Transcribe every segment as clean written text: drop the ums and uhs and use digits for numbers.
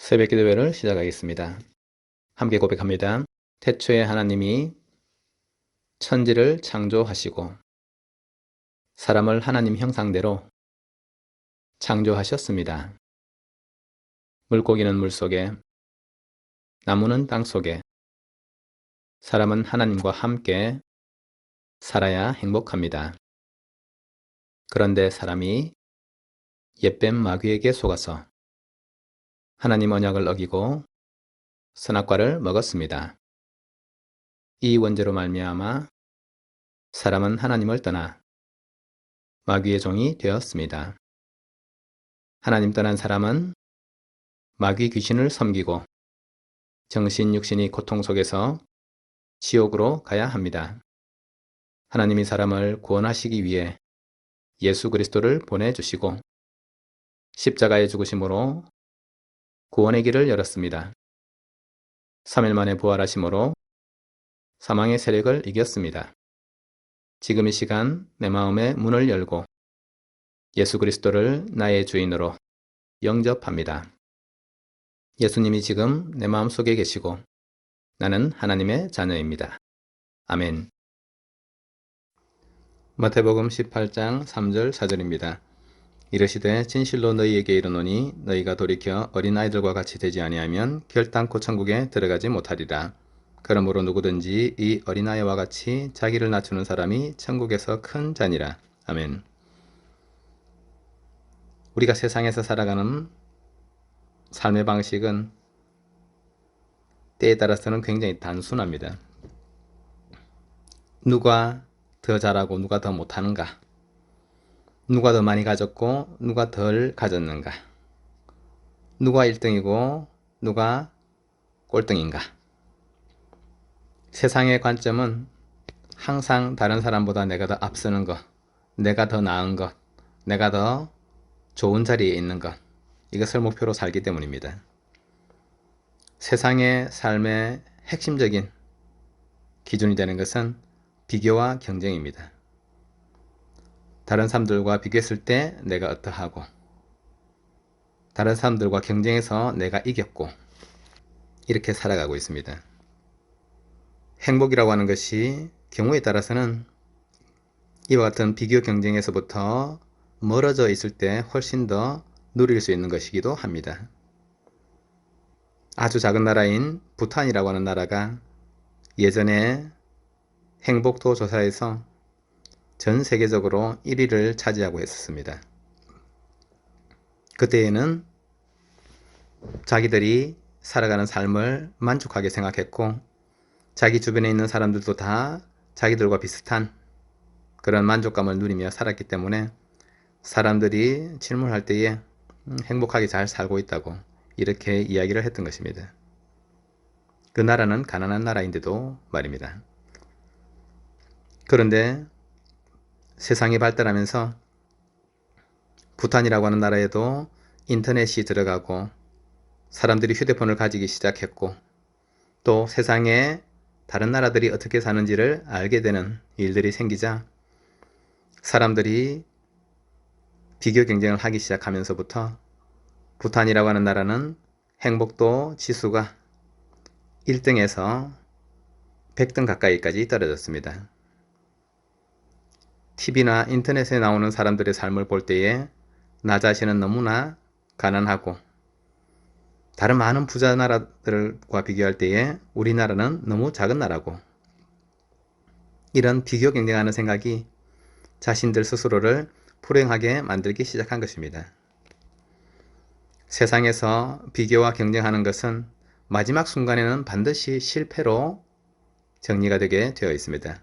새벽 기도회를 시작하겠습니다. 함께 고백합니다. 태초에 하나님이 천지를 창조하시고 사람을 하나님 형상대로 창조하셨습니다. 물고기는 물속에, 나무는 땅속에, 사람은 하나님과 함께 살아야 행복합니다. 그런데 사람이 옛뱀 마귀에게 속아서 하나님 언약을 어기고 선악과를 먹었습니다. 이 원죄로 말미암아 사람은 하나님을 떠나 마귀의 종이 되었습니다. 하나님 떠난 사람은 마귀 귀신을 섬기고 정신 육신이 고통 속에서 지옥으로 가야 합니다. 하나님이 사람을 구원하시기 위해 예수 그리스도를 보내주시고 십자가의 죽으심으로 구원의 길을 열었습니다. 3일 만에 부활하심으로 사망의 세력을 이겼습니다. 지금 이 시간 내 마음의 문을 열고 예수 그리스도를 나의 주인으로 영접합니다. 예수님이 지금 내 마음속에 계시고 나는 하나님의 자녀입니다. 아멘. 마태복음 18장 3절 4절입니다. 이르시되 진실로 너희에게 이르노니 너희가 돌이켜 어린아이들과 같이 되지 아니하면 결단코 천국에 들어가지 못하리라. 그러므로 누구든지 이 어린아이와 같이 자기를 낮추는 사람이 천국에서 큰 자니라. 아멘. 우리가 세상에서 살아가는 삶의 방식은 때에 따라서는 굉장히 단순합니다. 누가 더 잘하고 누가 더 못하는가? 누가 더 많이 가졌고 누가 덜 가졌는가? 누가 1등이고 누가 꼴등인가? 세상의 관점은 항상 다른 사람보다 내가 더 앞서는 것, 내가 더 나은 것, 내가 더 좋은 자리에 있는 것, 이것을 목표로 살기 때문입니다. 세상의 삶의 핵심적인 기준이 되는 것은 비교와 경쟁입니다. 다른 사람들과 비교했을 때 내가 어떠하고 다른 사람들과 경쟁해서 내가 이겼고 이렇게 살아가고 있습니다. 행복이라고 하는 것이 경우에 따라서는 이와 같은 비교 경쟁에서부터 멀어져 있을 때 훨씬 더 누릴 수 있는 것이기도 합니다. 아주 작은 나라인 부탄이라고 하는 나라가 예전에 행복도 조사에서 전 세계적으로 1위를 차지하고 있었습니다. 그때에는 자기들이 살아가는 삶을 만족하게 생각했고 자기 주변에 있는 사람들도 다 자기들과 비슷한 그런 만족감을 누리며 살았기 때문에 사람들이 질문할 때에 행복하게 잘 살고 있다고 이렇게 이야기를 했던 것입니다. 그 나라는 가난한 나라인데도 말입니다. 그런데 세상이 발달하면서 부탄이라고 하는 나라에도 인터넷이 들어가고 사람들이 휴대폰을 가지기 시작했고 또 세상에 다른 나라들이 어떻게 사는지를 알게 되는 일들이 생기자 사람들이 비교 경쟁을 하기 시작하면서부터 부탄이라고 하는 나라는 행복도 지수가 1등에서 100등 가까이까지 떨어졌습니다. TV나 인터넷에 나오는 사람들의 삶을 볼 때에 나 자신은 너무나 가난하고 다른 많은 부자 나라들과 비교할 때에 우리나라는 너무 작은 나라고 이런 비교 경쟁하는 생각이 자신들 스스로를 불행하게 만들기 시작한 것입니다. 세상에서 비교와 경쟁하는 것은 마지막 순간에는 반드시 실패로 정리가 되게 되어 있습니다.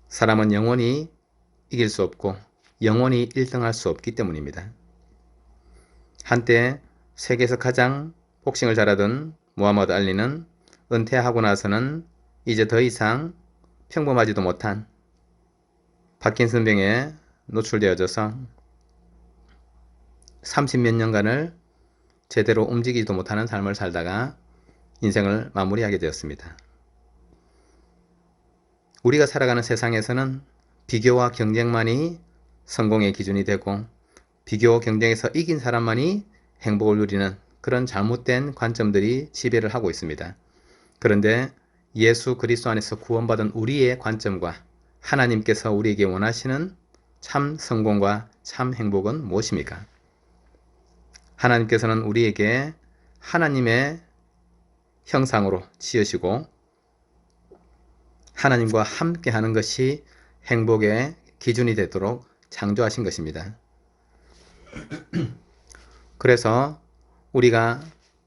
사람은 영원히 이길 수 없고 영원히 1등할 수 없기 때문입니다. 한때 세계에서 가장 복싱을 잘하던 무하마드 알리는 은퇴하고 나서는 이제 더 이상 평범하지도 못한 파킨슨병에 노출되어져서 30몇 년간을 제대로 움직이지도 못하는 삶을 살다가 인생을 마무리하게 되었습니다. 우리가 살아가는 세상에서는 비교와 경쟁만이 성공의 기준이 되고 비교 경쟁에서 이긴 사람만이 행복을 누리는 그런 잘못된 관점들이 지배를 하고 있습니다. 그런데 예수 그리스도 안에서 구원받은 우리의 관점과 하나님께서 우리에게 원하시는 참 성공과 참 행복은 무엇입니까? 하나님께서는 우리에게 하나님의 형상으로 지으시고 하나님과 함께하는 것이 행복의 기준이 되도록 창조하신 것입니다. 그래서 우리가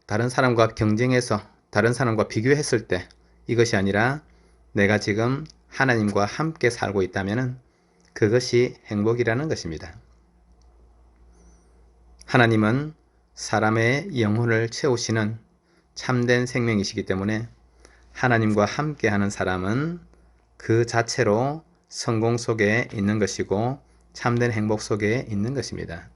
다른 사람과 경쟁해서 다른 사람과 비교했을 때 이것이 아니라 내가 지금 하나님과 함께 살고 있다면 그것이 행복이라는 것입니다. 하나님은 사람의 영혼을 채우시는 참된 생명이시기 때문에 하나님과 함께하는 사람은 그 자체로 성공 속에 있는 것이고 참된 행복 속에 있는 것입니다.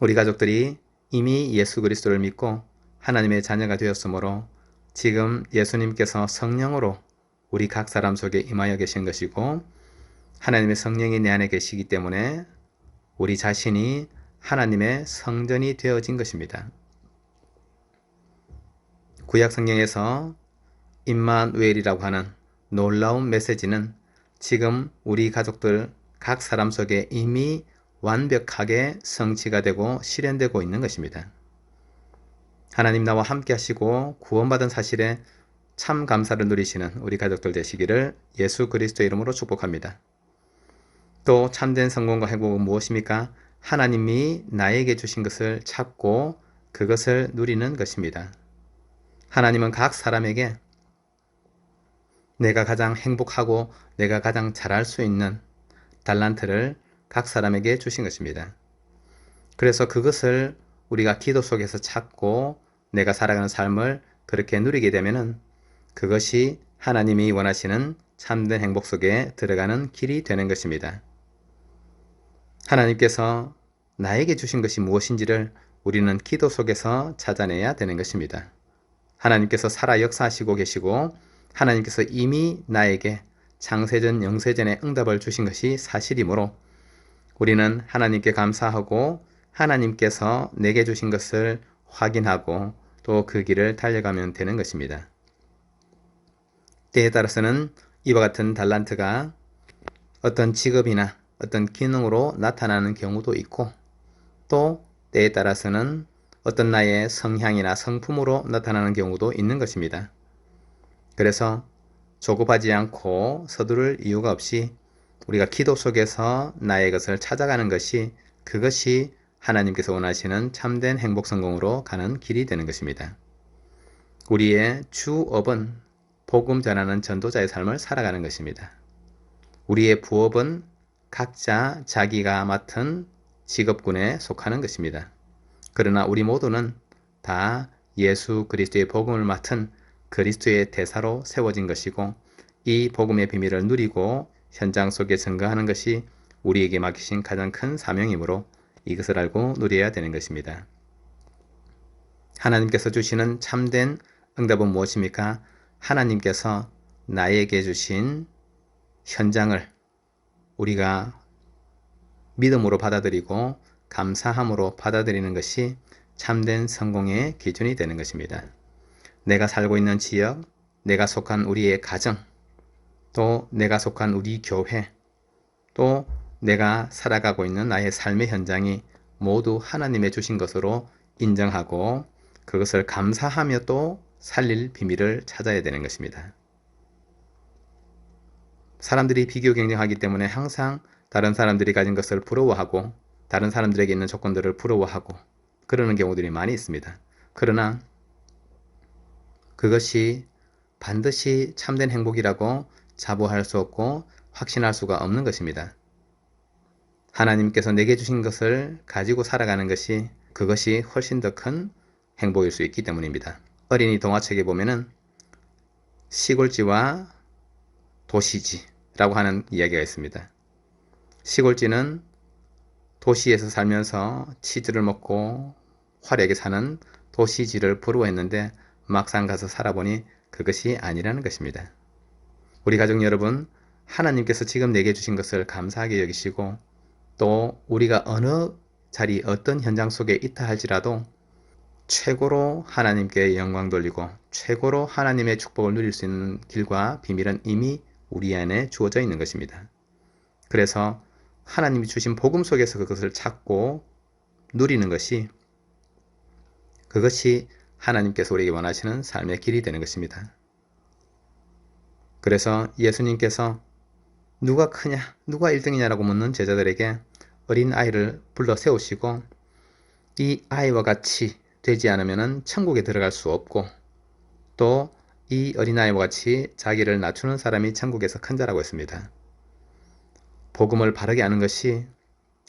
우리 가족들이 이미 예수 그리스도를 믿고 하나님의 자녀가 되었으므로 지금 예수님께서 성령으로 우리 각 사람 속에 임하여 계신 것이고 하나님의 성령이 내 안에 계시기 때문에 우리 자신이 하나님의 성전이 되어진 것입니다. 구약 성경에서 임마누엘이라고 하는 놀라운 메시지는 지금 우리 가족들 각 사람 속에 이미 완벽하게 성취가 되고 실현되고 있는 것입니다. 하나님 나와 함께 하시고 구원받은 사실에 참 감사를 누리시는 우리 가족들 되시기를 예수 그리스도의 이름으로 축복합니다. 또 참된 성공과 행복은 무엇입니까? 하나님이 나에게 주신 것을 찾고 그것을 누리는 것입니다. 하나님은 각 사람에게 내가 가장 행복하고 내가 가장 잘할 수 있는 달란트를 각 사람에게 주신 것입니다. 그래서 그것을 우리가 기도 속에서 찾고 내가 살아가는 삶을 그렇게 누리게 되면 그것이 하나님이 원하시는 참된 행복 속에 들어가는 길이 되는 것입니다. 하나님께서 나에게 주신 것이 무엇인지를 우리는 기도 속에서 찾아내야 되는 것입니다. 하나님께서 살아 역사하시고 계시고 하나님께서 이미 나에게 창세전 영세전에 응답을 주신 것이 사실이므로 우리는 하나님께 감사하고 하나님께서 내게 주신 것을 확인하고 또 그 길을 달려가면 되는 것입니다. 때에 따라서는 이와 같은 달란트가 어떤 직업이나 어떤 기능으로 나타나는 경우도 있고 또 때에 따라서는 어떤 나의 성향이나 성품으로 나타나는 경우도 있는 것입니다. 그래서 조급하지 않고 서두를 이유가 없이 우리가 기도 속에서 나의 것을 찾아가는 것이 그것이 하나님께서 원하시는 참된 행복 성공으로 가는 길이 되는 것입니다. 우리의 주업은 복음 전하는 전도자의 삶을 살아가는 것입니다. 우리의 부업은 각자 자기가 맡은 직업군에 속하는 것입니다. 그러나 우리 모두는 다 예수 그리스도의 복음을 맡은 그리스도의 대사로 세워진 것이고 이 복음의 비밀을 누리고 현장 속에 증거하는 것이 우리에게 맡기신 가장 큰 사명이므로 이것을 알고 누려야 되는 것입니다. 하나님께서 주시는 참된 응답은 무엇입니까? 하나님께서 나에게 주신 현장을 우리가 믿음으로 받아들이고 감사함으로 받아들이는 것이 참된 성공의 기준이 되는 것입니다. 내가 살고 있는 지역, 내가 속한 우리의 가정, 또 내가 속한 우리 교회, 또 내가 살아가고 있는 나의 삶의 현장이 모두 하나님의 주신 것으로 인정하고 그것을 감사하며 또 살릴 비밀을 찾아야 되는 것입니다. 사람들이 비교 경쟁하기 때문에 항상 다른 사람들이 가진 것을 부러워하고 다른 사람들에게 있는 조건들을 부러워하고 그러는 경우들이 많이 있습니다. 그러나 그것이 반드시 참된 행복이라고 자부할 수 없고 확신할 수가 없는 것입니다. 하나님께서 내게 주신 것을 가지고 살아가는 것이 그것이 훨씬 더 큰 행복일 수 있기 때문입니다. 어린이 동화책에 보면은 시골쥐와 도시쥐라고 하는 이야기가 있습니다. 시골쥐는 도시에서 살면서 치즈를 먹고 화려하게 사는 도시쥐를 부러워했는데 막상 가서 살아보니 그것이 아니라는 것입니다. 우리 가족 여러분, 하나님께서 지금 내게 주신 것을 감사하게 여기시고 또 우리가 어느 자리 어떤 현장 속에 있다 할지라도 최고로 하나님께 영광 돌리고 최고로 하나님의 축복을 누릴 수 있는 길과 비밀은 이미 우리 안에 주어져 있는 것입니다. 그래서 하나님이 주신 복음 속에서 그것을 찾고 누리는 것이, 그것이 하나님께서 우리에게 원하시는 삶의 길이 되는 것입니다. 그래서 예수님께서 누가 크냐, 누가 1등이냐라고 묻는 제자들에게 어린 아이를 불러 세우시고, 이 아이와 같이 되지 않으면 천국에 들어갈 수 없고, 또 이 어린아이와 같이 자기를 낮추는 사람이 천국에서 큰 자라고 했습니다. 복음을 바르게 아는 것이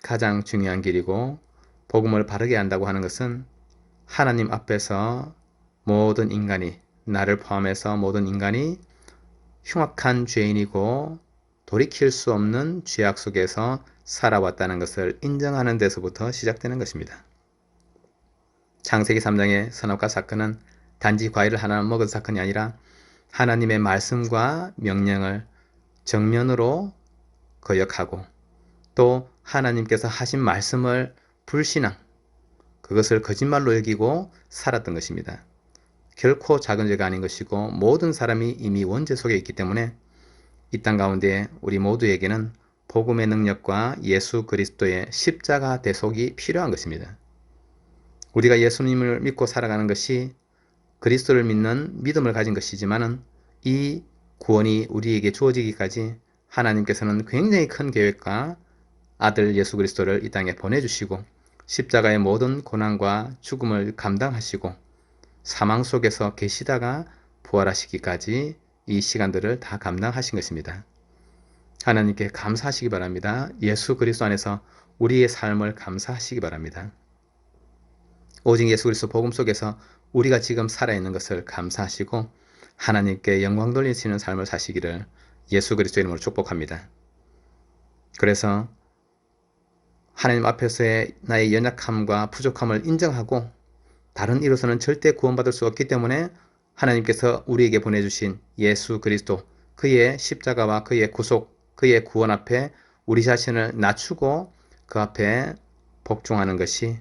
가장 중요한 길이고, 복음을 바르게 안다고 하는 것은 하나님 앞에서 모든 인간이, 나를 포함해서 모든 인간이 흉악한 죄인이고 돌이킬 수 없는 죄악 속에서 살아왔다는 것을 인정하는 데서부터 시작되는 것입니다. 창세기 3장의 선악과 사건은 단지 과일을 하나 먹은 사건이 아니라 하나님의 말씀과 명령을 정면으로 거역하고, 또 하나님께서 하신 말씀을 불신앙, 그것을 거짓말로 여기고 살았던 것입니다. 결코 작은 죄가 아닌 것이고, 모든 사람이 이미 원죄 속에 있기 때문에 이 땅 가운데 우리 모두에게는 복음의 능력과 예수 그리스도의 십자가 대속이 필요한 것입니다. 우리가 예수님을 믿고 살아가는 것이 그리스도를 믿는 믿음을 가진 것이지만은, 이 구원이 우리에게 주어지기까지 하나님께서는 굉장히 큰 계획과 아들 예수 그리스도를 이 땅에 보내주시고 십자가의 모든 고난과 죽음을 감당하시고 사망 속에서 계시다가 부활하시기까지 이 시간들을 다 감당하신 것입니다. 하나님께 감사하시기 바랍니다. 예수 그리스도 안에서 우리의 삶을 감사하시기 바랍니다. 오직 예수 그리스도 복음 속에서 우리가 지금 살아있는 것을 감사하시고 하나님께 영광 돌리시는 삶을 사시기를 예수 그리스도 이름으로 축복합니다. 그래서 하나님 앞에서의 나의 연약함과 부족함을 인정하고, 다른 이로서는 절대 구원받을 수 없기 때문에 하나님께서 우리에게 보내주신 예수 그리스도, 그의 십자가와 그의 구속, 그의 구원 앞에 우리 자신을 낮추고 그 앞에 복종하는 것이,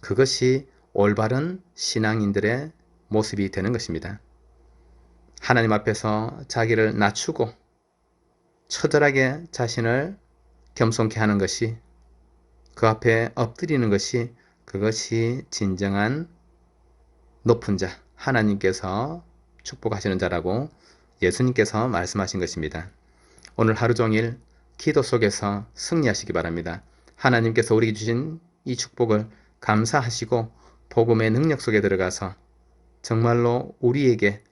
그것이 올바른 신앙인들의 모습이 되는 것입니다. 하나님 앞에서 자기를 낮추고 처절하게 자신을 겸손케 하는 것이, 그 앞에 엎드리는 것이, 그것이 진정한 높은 자, 하나님께서 축복하시는 자라고 예수님께서 말씀하신 것입니다. 오늘 하루 종일 기도 속에서 승리하시기 바랍니다. 하나님께서 우리에게 주신 이 축복을 감사하시고 복음의 능력 속에 들어가서 정말로 우리에게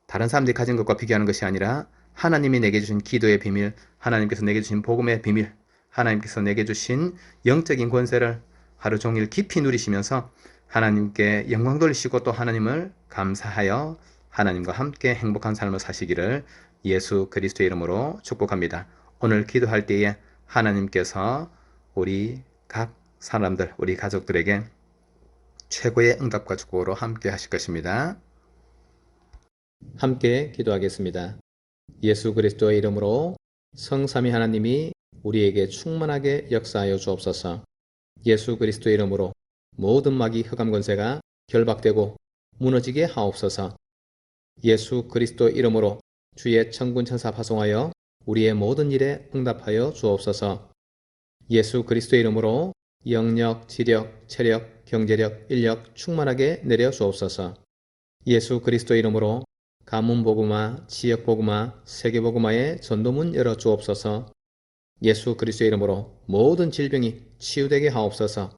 다른 사람들이 가진 것과 비교하는 것이 아니라 하나님이 내게 주신 기도의 비밀, 하나님께서 내게 주신 복음의 비밀, 하나님께서 내게 주신 영적인 권세를 하루 종일 깊이 누리시면서 하나님께 영광 돌리시고 또 하나님을 감사하여 하나님과 함께 행복한 삶을 사시기를 예수 그리스도의 이름으로 축복합니다. 오늘 기도할 때에 하나님께서 우리 각 사람들, 우리 가족들에게 최고의 응답과 축복으로 함께 하실 것입니다. 함께 기도하겠습니다. 예수 그리스도의 이름으로 성삼위 하나님이 우리에게 충만하게 역사하여 주옵소서. 예수 그리스도의 이름으로 모든 마귀 흑암 권세가 결박되고 무너지게 하옵소서. 예수 그리스도 이름으로 주의 천군 천사 파송하여 우리의 모든 일에 응답하여 주옵소서. 예수 그리스도 이름으로 영력, 지력, 체력, 경제력, 인력 충만하게 내려 주옵소서. 예수 그리스도 이름으로 가문 복음화, 지역 복음화, 세계 복음화의 전도문 열어 주옵소서. 예수 그리스도 이름으로 모든 질병이 치유되게 하옵소서.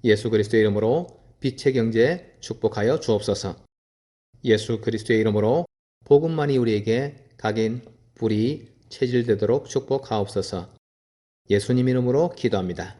예수 그리스도 이름으로 빛의 경제 축복하여 주옵소서. 예수 그리스도의 이름으로 복음만이 우리에게 각인, 불이 체질되도록 축복하옵소서. 예수님 이름으로 기도합니다.